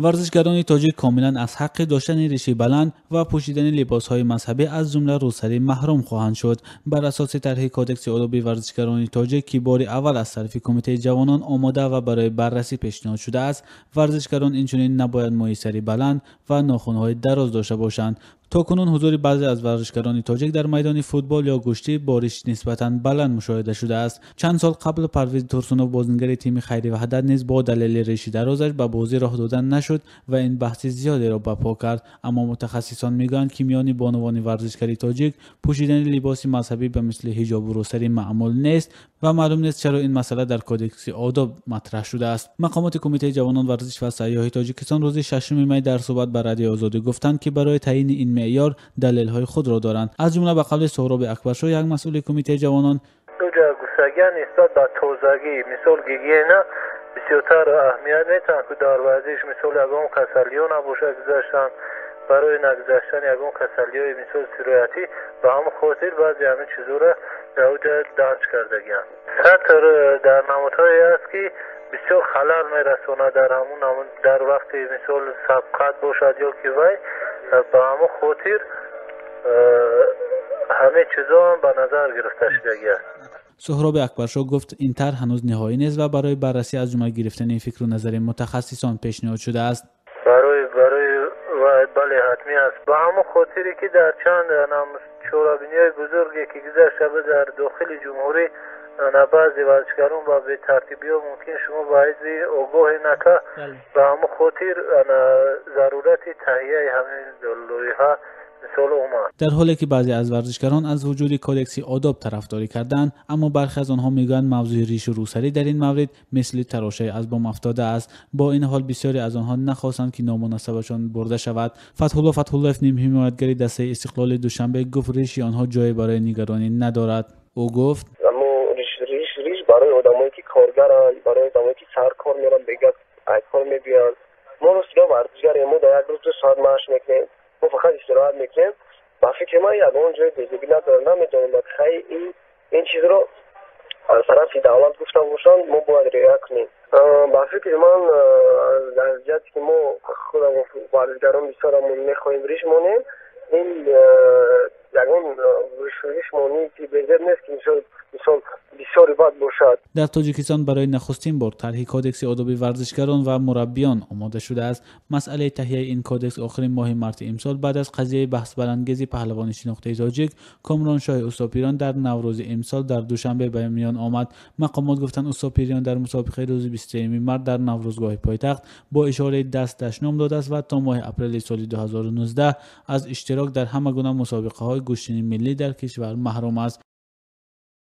ورزشکاران تاجیک کاملا از حق داشتن ریشه بلند و پوشیدن لباسهای مذهبی از جمله روسری محروم خواهند شد. بر اساس طرح کدکس آداب ورزشکاران تاجیک که بار اول از طرف کمیته جوانان آماده و برای بررسی پیشنهاد شده است، ورزشکاران اینچنین نباید موی سری بلند و ناخن‌های دراز داشته باشند. تاکنون حضور بعضی از ورزشکاران تاجیک در میدان فوتبال یا گشتی بارش نسبتاً بلند مشاهده شده است. چند سال قبل پرویز ترسونوف بازیگر تیم خیری وحدت نیز با دلیل ریشه درازش به بازی راه دادن نشد و این بحث زیادی را برپا کرد. اما متخصصان میگویند که میان بانوان ورزشکاری تاجیک پوشیدن لباس مذهبی به مثل حجاب و روسری معمول نیست و معلوم نیست چرا این مسئله در کدکس آداب مطرح شده است. مقامات کمیته جوانان ورزش و سیاحی تاجیکستان روز 6 می در صحبت با رادیو آزادی گفتند که برای تعیین این معیار دلیل‌های خود را دارند. از جمله به قول سهراب اکبرشاه، یک مسئول کمیته جوانان، گوسگی نسبت به تازگی مثال گیگینا بسیارتر اهمیت میتونه که در ورزش مثال یگان کسلیو نباشه گذاشتن، برای نگذاشتن یگان کسلیوی مثال سرایتی به همون خاطر بعضی همین چیزا را در اونجا درج کرده گیان. سطر در نمودهایی است که بسیار خلل میرسونه در همون در وقتی مثال سبقت باشد یا که وی به همون خاطر همه چیزا هم به نظر گرفته شده است. سهراب اکبرشاه گفت این طرح هنوز نهایی نیست و برای بررسی از جمله گرفتن فکر و نظر متخصصان پیشنهاد شده است. برای بله حتمی است. به همون خاطری که در چند شورابینی‌های بزرگی که گذشته در داخل جمهوری بعضی ورزشکاران با به ترتیبی ها ممکن شما بعضی آگاه نکه به همون خاطر ضرورت تهیه همین لایحه مثال اومد. در حالی که بعضی از ورزشکاران از وجود کدکس آداب طرفداری کردند، اما برخی از آنها میگویند موضوع ریش و روسری در این مورد مثل تراشه از بام افتاده است. با این حال بسیاری از آنها نخواستند که نامناسبشان برده شود. فتح‌الله نیم حمایتگری دسته استقلال دوشنبه گفت ریش آنها جای برای نگرانی ندارد. او گفت ریش برای آدمایی که کارگرن، برای آدمایی که سر کار میرن بگه کار میبیان. ما روزگار ورزشگری ما در یک روز 2 ساعت معاش میکنیم، ما فقط استراحت میکنیم. با فکر من یگان جای بیزگی نداره، نمیدونم خیلی این چیز رو از طرف دولت گفته باشن ما باید رعایت کنیم. با فکر من در جهتی که ما خودمون ورزشگران بسیارمون میخواهیم ریش مونیم، این یگان ریش مونی که بهتر نیست که مثال بسیاری بد باشد. در تاجیکستان برای نخستین بار طرح کدکس آداب ورزشکاران و مربیان آماده شده است. مسئله تهیه این کدکس آخرین ماه مارس امسال بعد از قضیه بحث برانگیز پهلوان شناخته تاجیک کامران شاه اوساپیران در نوروز امسال در دوشنبه به میان آمد. مقامات گفتند اوساپیران در مسابقه روز 23 مارس در نوروزگاه پایتخت با اشاره دست دشنام داده است و تا ماه اپریل سال 2019 از اشتراک در همه گونه مسابقه های گشتین ملی در کشور محروم است.